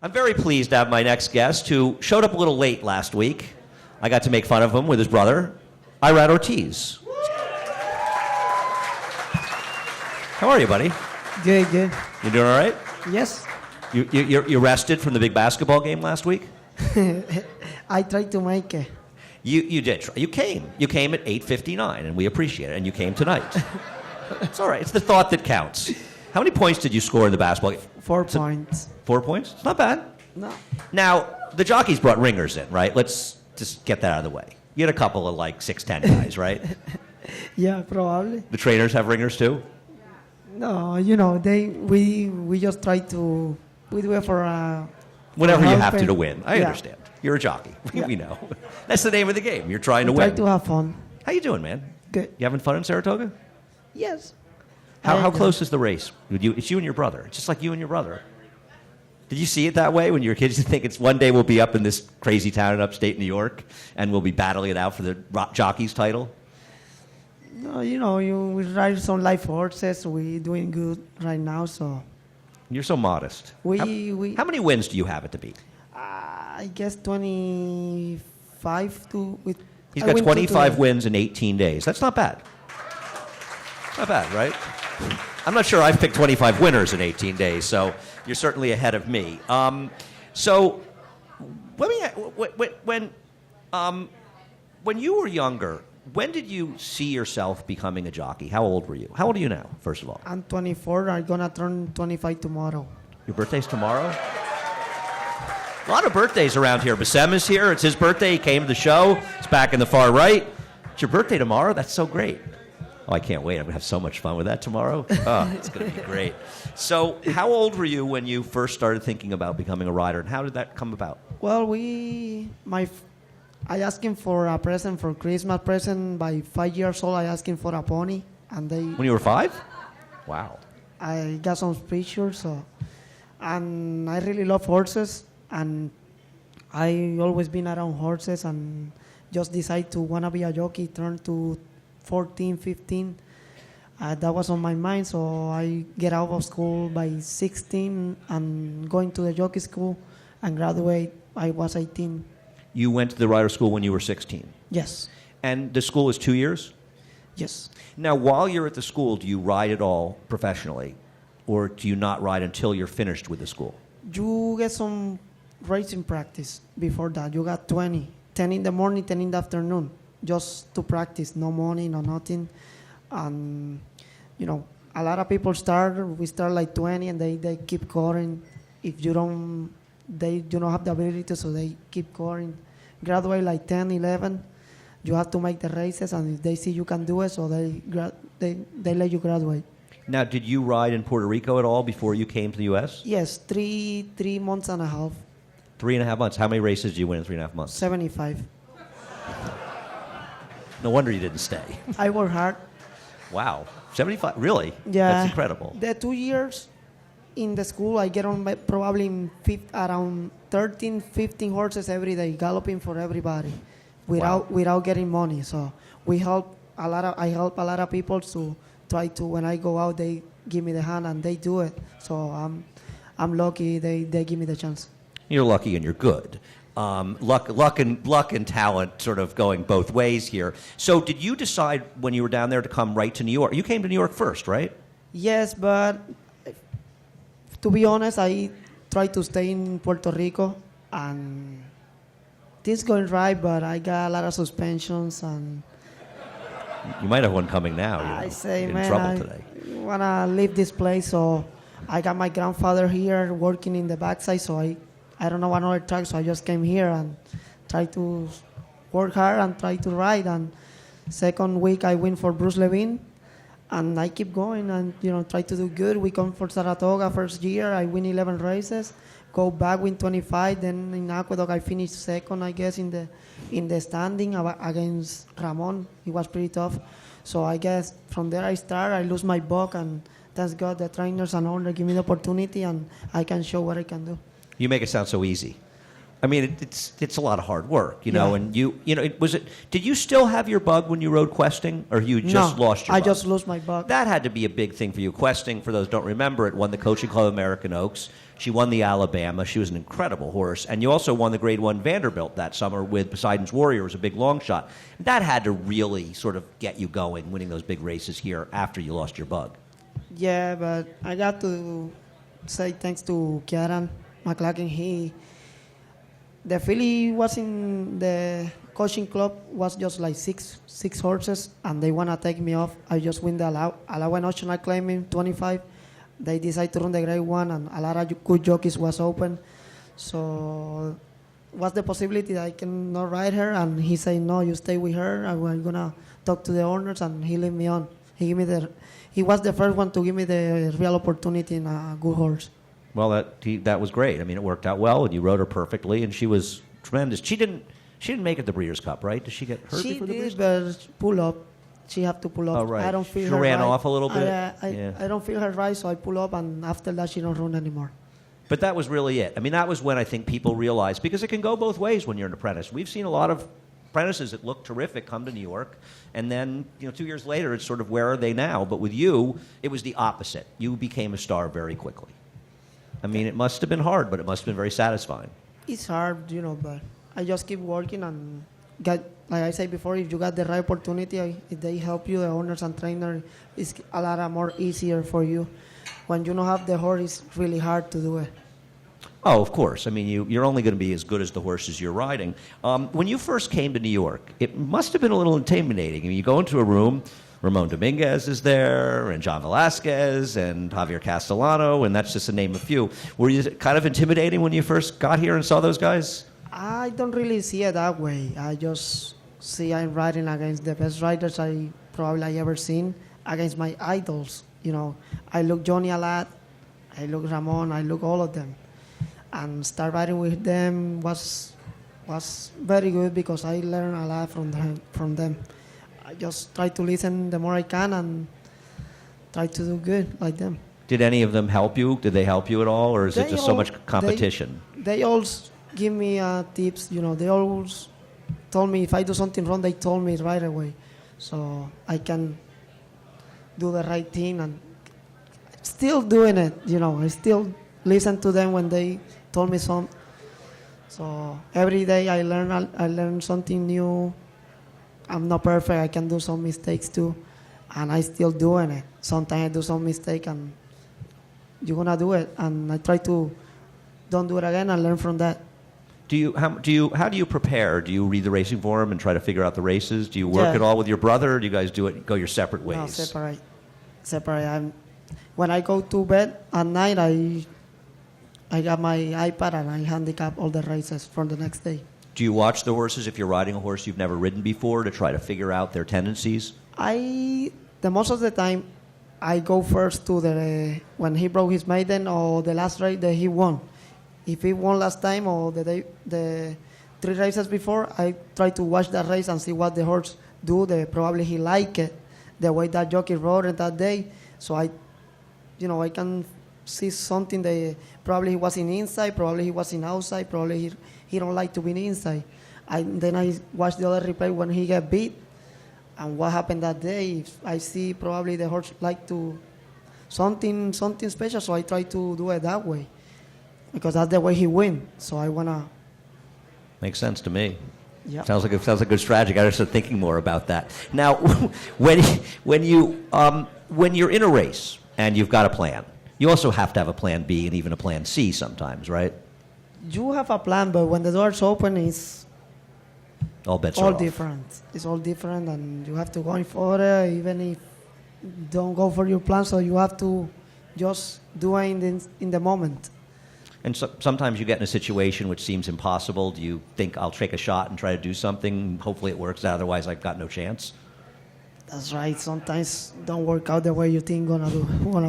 I'm very pleased to have my next guest, who showed up a little late last week. I got to make fun of him with his brother, Irad Ortiz. How are you, buddy? Good, good. You doing all right? Yes. You rested from the big basketball game last week? I tried to make it. You did. You came. You came at 8:59, and we appreciate it. And you came tonight. It's all right. It's the thought that counts. How many points did you score in the basketball game? 4 points. 4 points? It's not bad. No. Now, the jockeys brought ringers in, right? Let's just get that out of the way. You had a couple of like 6'10" guys, right? Yeah, probably. The trainers have ringers too? No, you know, we just try to, we do it for whatever you have helping. to win. I understand. You're a jockey. Yeah. We know. That's the name of the game. You're trying to Try win. to have fun. How you doing, man? Good. You having fun in Saratoga? Yes. How close is the race? It's you and your brother. It's just like you and your brother. Did you see it that way when you were kids? You think it's one day we'll be up in this crazy town in upstate New York and we'll be battling it out for the jockey's title? No, you know, we ride some live horses. We're doing good right now, so. You're so modest. How many wins do you have at the beat? I guess 25 to. He's got 25 wins in 18 days. That's not bad. Not bad, right? I'm not sure I've picked 25 winners in 18 days, so you're certainly ahead of me. So, let me when you were younger, when did you see yourself becoming a jockey? How old were you? How old are you now, first of all? I'm 24. I'm gonna turn 25 tomorrow. Your birthday's tomorrow? A lot of birthdays around here. Bassem is here. It's his birthday. He came to the show. It's back in the far right. It's your birthday tomorrow? That's so great. Oh, I can't wait. I'm going to have so much fun with that tomorrow. Oh, it's going to be great. So how old were you when you first started thinking about becoming a rider, and how did that come about? Well, I asked him for a present for Christmas present. By 5 years old, I asked him for a pony, and When you were 5? Wow. I got some pictures, and I really love horses, and I always been around horses, and just decided to wanna be a jockey. Turned to 14, 15. That was on my mind, so I get out of school by 16 and going to the jockey school and graduate. I was 18. You went to the rider school when you were 16? Yes. And the school is 2 years? Yes. Now, while you're at the school, do you ride at all professionally, or do you not ride until you're finished with the school? You get some racing practice before that. You got 10 in the morning, 10 in the afternoon, just to practice. No money, no nothing. And, you know, a lot of people we start like 20 and they keep going. If you don't, they do not have the ability to, so they keep going. Graduate like 10, 11, you have to make the races, and if they see you can do it, so they let you graduate. Now, did you ride in Puerto Rico at all before you came to the U.S.? Yes, 3 months and a half. 3.5 months. How many races did you win in 3.5 months? 75. No wonder you didn't stay. I work hard. Wow. 75? Really? Yeah. That's incredible. The 2 years in the school, I get on probably around 13, 15 horses every day, galloping for everybody without getting money. So I help a lot of people to try to, when I go out, they give me the hand and they do it. So I'm lucky they give me the chance. You're lucky and you're good. Luck and talent sort of going both ways here. So did you decide when you were down there to come right to New York? You came to New York first, right? Yes, but to be honest, I tried to stay in Puerto Rico, and things going right, but I got a lot of suspensions, and you might have one coming now. I say, in man, trouble today. I want to leave this place, so I got my grandfather here working in the backside, so I don't know another track, so I just came here and tried to work hard and try to ride. And second week I win for Bruce Levine, and I keep going and try to do good. We come for Saratoga first year, I win 11 races, go back win 25. Then in Aqueduct I finished second, I guess, in the standing against Ramon. It was pretty tough. So I guess from there I lose my buck, and thank God the trainers and owner give me the opportunity, and I can show what I can do. You make it sound so easy. I mean, it's a lot of hard work, you know. Yeah. And did you still have your bug when you rode questing, or you just lost your bug? I just lost my bug. That had to be a big thing for you. Questing, for those who don't remember, it won the Coaching Club of American Oaks. She won the Alabama. She was an incredible horse. And you also won the Grade 1 Vanderbilt that summer with Poseidon's Warrior as a big long shot. That had to really sort of get you going, winning those big races here after you lost your bug. Yeah, but I got to say thanks to Kieran McLaughlin. The filly was in the coaching club, was just like six horses, and they want to take me off. I just win the allowance optional claiming 25. They decide to run the grade 1, and a lot of good jockeys was open. So what's the possibility that I can not ride her? And he said, no, you stay with her, and we're going to talk to the owners, and he let me on. He was the first one to give me the real opportunity in a good horse. Well, that was great. I mean, it worked out well, and you rode her perfectly, and she was tremendous. She didn't make it the Breeders' Cup, right? Did she get hurt before the Breeders' Cup? She did, but pull up. She have to pull up. Oh, right. I don't feel she her ran right. off a little bit. I don't feel her right, so I pull up, and after that, she don't run anymore. But that was really it. I mean, that was when I think people realized, because it can go both ways when you're an apprentice. We've seen a lot of apprentices that look terrific come to New York, and then 2 years later, it's sort of, where are they now? But with you, it was the opposite. You became a star very quickly. I mean, it must have been hard, but it must have been very satisfying. It's hard, but I just keep working and like I said before, if you got the right opportunity, if they help you, the owners and trainer, it's a lot more easier for you. When you don't have the horse, it's really hard to do it. Oh, of course. I mean, you're only going to be as good as the horses you're riding. When you first came to New York, it must have been a little intimidating. I mean, you go into a room, Ramon Dominguez is there, and John Velasquez, and Javier Castellano, and that's just to name a few. Were you kind of intimidating when you first got here and saw those guys? I don't really see it that way. I just see I'm riding against the best riders I probably ever seen, against my idols. I look Johnny a lot, I look Ramon, I look all of them. And start riding with them was very good because I learned a lot from them. I just try to listen the more I can and try to do good like them. Did any of them help you? Did they help you at all, or is it just so much competition? They always give me tips. They always told me if I do something wrong, they told me right away, so I can do the right thing. And still doing it. I still listen to them when they told me something. So every day I learn something new. I'm not perfect. I can do some mistakes too, and I still doing it. Sometimes I do some mistake, and you're gonna do it. And I try to don't do it again and learn from that. How do you prepare? Do you read the racing forum and try to figure out the races? Do you work at all with your brother, or do you guys go your separate ways? No, separate. When I go to bed at night, I got my iPad and I handicap all the races for the next day. Do you watch the horses if you're riding a horse you've never ridden before to try to figure out their tendencies? The most of the time, I go first to when he broke his maiden or the last race that he won. If he won last time or the 3 races before, I try to watch that race and see what the horse do. Probably he like it, the way that jockey rode it that day. So I can see something that probably he was in inside, probably he was in outside, probably he don't like to be in inside. Then I watch the other replay when he get beat and what happened that day. I see probably the horse like to something special, so I try to do it that way because that's the way he win. So I wanna. Makes sense to me. Yeah. Sounds like a good strategy. I gotta start thinking more about that. Now, when you're in a race and you've got a plan, you also have to have a plan B and even a plan C sometimes, right? You have a plan, but when the doors open, it's all bets are off. Different. It's all different, and you have to go for it, even if you don't go for your plan. So you have to just do it in the moment. And sometimes you get in a situation which seems impossible. Do you think, I'll take a shot and try to do something? Hopefully it works out. Otherwise, I've got no chance. That's right. Sometimes don't work out the way you think gonna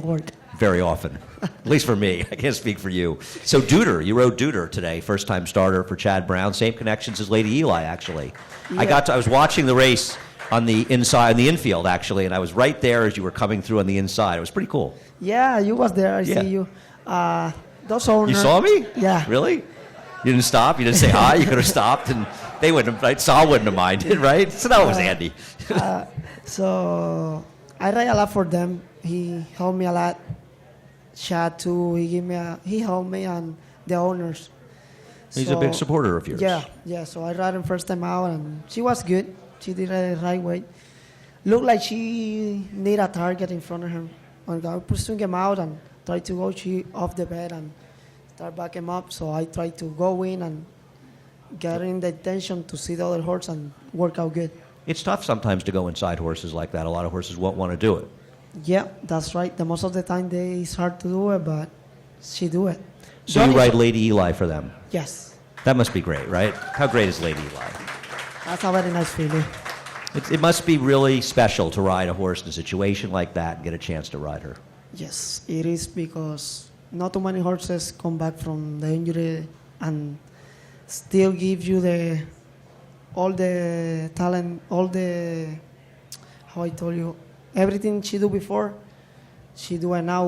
work. Very often, at least for me. I can't speak for you. So Duder, you rode Duder today, first-time starter for Chad Brown. Same connections as Lady Eli, actually. Yeah. I was watching the race on the inside, on the infield, actually, and I was right there as you were coming through on the inside. It was pretty cool. Yeah, you was there. I see you. Those owners. You saw me? Yeah. Really? You didn't stop. You didn't say hi. You could have stopped, and they wouldn't have. Right? Saul wouldn't have minded, right? So that was Andy. So I ride a lot for them. He helped me a lot. Chad too. He helped me and the owners. He's a big supporter of yours. Yeah. So I ride him first time out, and she was good. She did it the right way. Looked like she need a target in front of her. And I pursued him out and tried to go off the bed and start back him up. So I tried to go in and get in the attention to see the other horse and work out good. It's tough sometimes to go inside horses like that. A lot of horses won't want to do it. Yeah, that's right. The most of the time it's hard to do it, but she do it. So you ride Lady Eli for them? Yes. That must be great, right? How great is Lady Eli? That's a very nice feeling. It must be really special to ride a horse in a situation like that and get a chance to ride her. Yes, it is, because not too many horses come back from the injury and still give you all the talent, how I told you, everything she do before, she do it now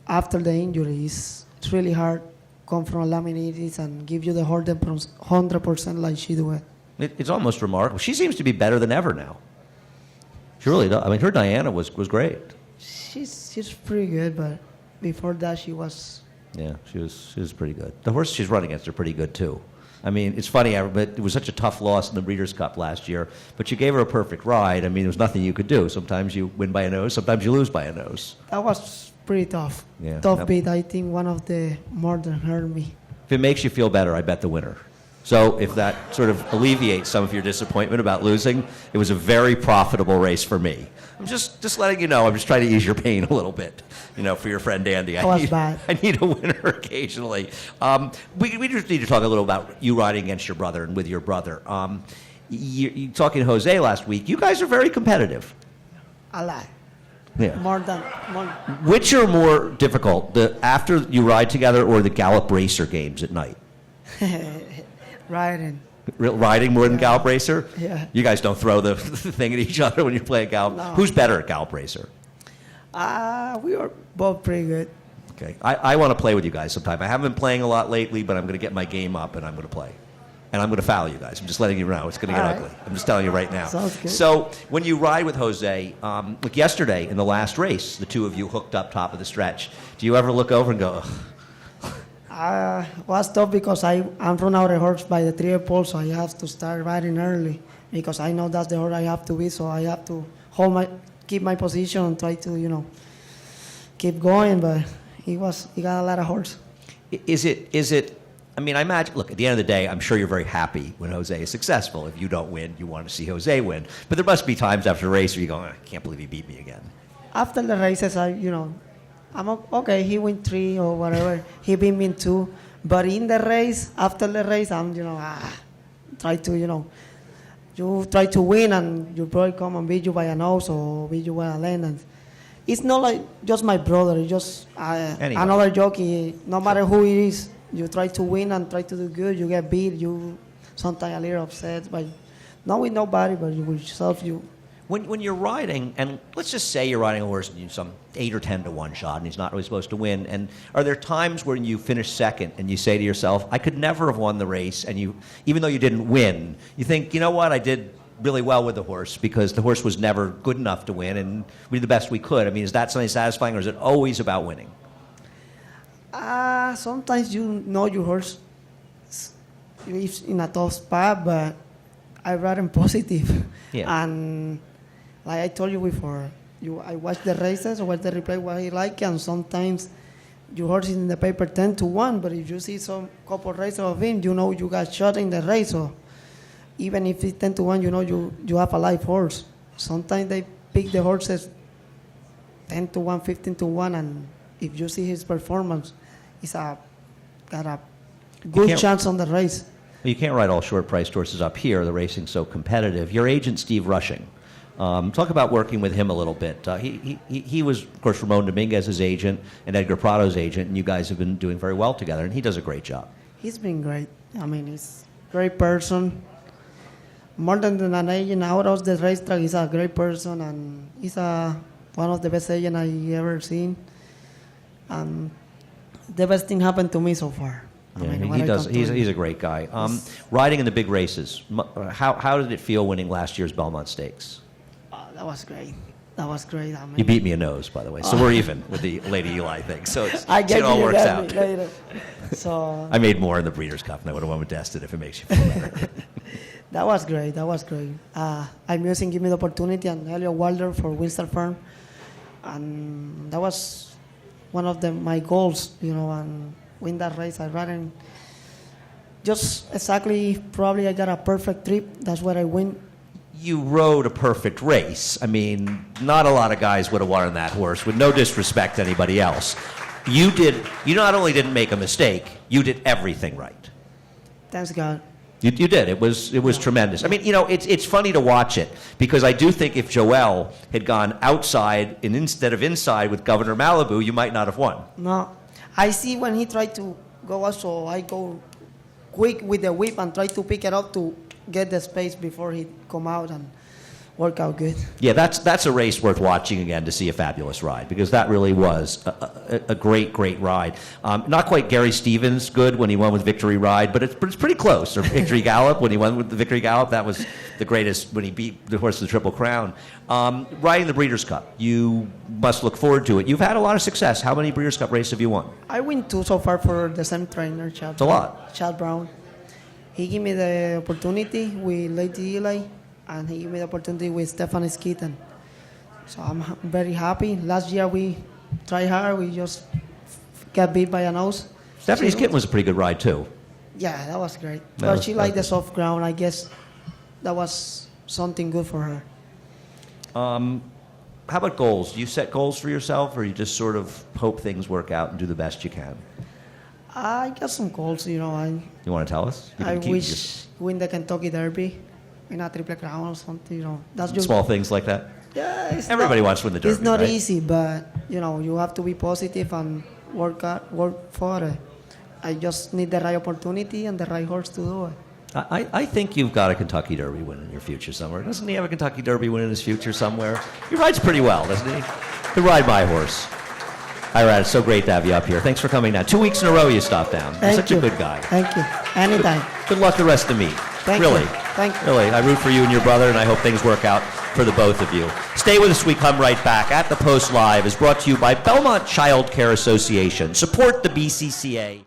after the injury. It's really hard come from laminitis and give you the 100% like she do it. It's almost remarkable. She seems to be better than ever now. She really does. I mean, her Diana was great. She's pretty good, but before that she was. Yeah, she was pretty good. The horses she's running against are pretty good too. I mean, it's funny, but it was such a tough loss in the Breeders' Cup last year. But you gave her a perfect ride. I mean, there was nothing you could do. Sometimes you win by a nose. Sometimes you lose by a nose. That was pretty tough. Yeah, tough beat. I think one of the more than hurt me. If it makes you feel better, I bet the winner. So if that sort of alleviates some of your disappointment about losing, it was a very profitable race for me. I'm just letting you know. I'm just trying to ease your pain a little bit, for your friend Andy. Bad. I need a winner occasionally. We just need to talk a little about you riding against your brother and with your brother. You talking to Jose last week. You guys are very competitive. A lot. Yeah. More. Which are more difficult, the after you ride together or the Gallop Racer games at night? Riding more than Gallop Racer? Yeah. You guys don't throw the thing at each other when you play at Gallop? No. Who's better at Gallop Racer? We are both pretty good. Okay. I want to play with you guys sometime. I haven't been playing a lot lately, but I'm going to get my game up and I'm going to play. And I'm going to foul you guys. I'm just letting you know. It's going to get ugly. I'm just telling you right now. Sounds good. So when you ride with Jose, like yesterday in the last race, the two of you hooked up top of the stretch. Do you ever look over and go, ugh? Was tough because I'm run out of horse by the 3 pole, so I have to start riding early because I know that's the horse I have to be, so I have to keep my position and try to, keep going, but he got a lot of horse. Is it, I mean, I imagine, look, at the end of the day, I'm sure you're very happy when Jose is successful. If you don't win, you want to see Jose win. But there must be times after a race where you go, I can't believe he beat me again. After the races, I'm okay, he win 3 or whatever. He beat me in 2. But in the race, after the race, I'm, try to, you try to win and your brother come and beat you by a nose or beat you by a lane. And it's not like just my brother, it's just another jockey. No matter who it is, you try to win and try to do good. You get beat, you sometimes a little upset, but not with nobody, but with yourself, When you're riding, and let's just say you're riding a horse and you some 8 or 10 to 1 shot, and he's not really supposed to win. And are there times when you finish second and you say to yourself, I could never have won the race, and even though you didn't win, you think, you know what, I did really well with the horse because the horse was never good enough to win, and we did the best we could. I mean, is that something satisfying, or is it always about winning? Sometimes you know your horse is in a tough spot, but I ride him positive. Yeah. And like I told you before, I watch the races, I watch the replay, what he like, and sometimes your horse is in the paper 10 to 1, but if you see some couple races of him, you got shot in the race. So even if it's 10 to 1, you have a live horse. Sometimes they pick the horses 10 to 1, 15 to 1, and if you see his performance, he's got a good chance on the race. Well, you can't ride all short-priced horses up here. The racing's so competitive. Your agent, Steve Rushing, talk about working with him a little bit. He was, of course, Ramon Dominguez's agent and Edgar Prado's agent, and you guys have been doing very well together, and he does a great job. He's been great. I mean, he's a great person. More than an agent out of the racetrack, he's a great person, and he's one of the best agents I ever seen. And the best thing happened to me so far. I mean, he when I does. come to He's him. a great guy. Riding in the big races. How did it feel winning last year's Belmont Stakes? That was great. That was great. I mean, You beat me a nose, by the way, so we're even with the Lady Eli thing. So it all works out. later. So I made more in the Breeders' Cup, and I would have won with Destin if it makes you feel better. that was great. That was great. I'm using Give Me the Opportunity and Elliot Wilder for Winston Firm, and that was one of my goals, and win that race. I'd rather just exactly. Probably I got a perfect trip. That's what I win. You rode a perfect race. I mean, not a lot of guys would have won on that horse, with no disrespect to anybody else. You not only didn't make a mistake, you did everything right. Thanks God. You did. It was tremendous. I mean, it's funny to watch it, because I do think if Joel had gone outside instead of inside with Governor Malibu, you might not have won. No, I see when he tried to go out, so I go quick with the whip and try to pick it up to get the space before he come out and work out good. Yeah, that's a race worth watching again to see a fabulous ride, because that really was a great ride. Not quite Gary Stevens good when he won with Victory Ride, but it's pretty close. Or Victory Gallop when he won with the Victory Gallop, that was the greatest when he beat the horse of the Triple Crown. Riding the Breeders' Cup, you must look forward to it. You've had a lot of success. How many Breeders' Cup races have you won? I win 2 so far for the same trainer, Chad. It's a lot. Chad Brown. He gave me the opportunity with Lady Eli, and he gave me the opportunity with Stephanie Skeeton. So I'm very happy. Last year we tried hard. We just got beat by a nose. Stephanie's Kitten was a pretty good ride, too. Yeah, that was great. That But she liked the soft ground. I guess that was something good for her. How about goals? Do you set goals for yourself, or you just sort of hope things work out and do the best you can? I got some goals, You want to tell us? You I can keep wish win the Kentucky Derby, win a Triple Crown or something. That's just small things like that. Yeah, Everybody wants to win the Derby. It's not right? easy, but you have to be positive and work for it. I just need the right opportunity and the right horse to do it. I think you've got a Kentucky Derby win in your future somewhere. Doesn't he have a Kentucky Derby win in his future somewhere? He rides pretty well, doesn't he? Could ride my horse. Irad, it's so great to have you up here. Thanks for coming down. 2 weeks in a row you stopped down. You're such a good guy. Thank you. Anytime. Good luck the rest of the meet. Thank really. you. Thank you. Really. I root for you and your brother, and I hope things work out for the both of you. Stay with us. We come right back. At the Post Live is brought to you by Belmont Child Care Association. Support the BCCA.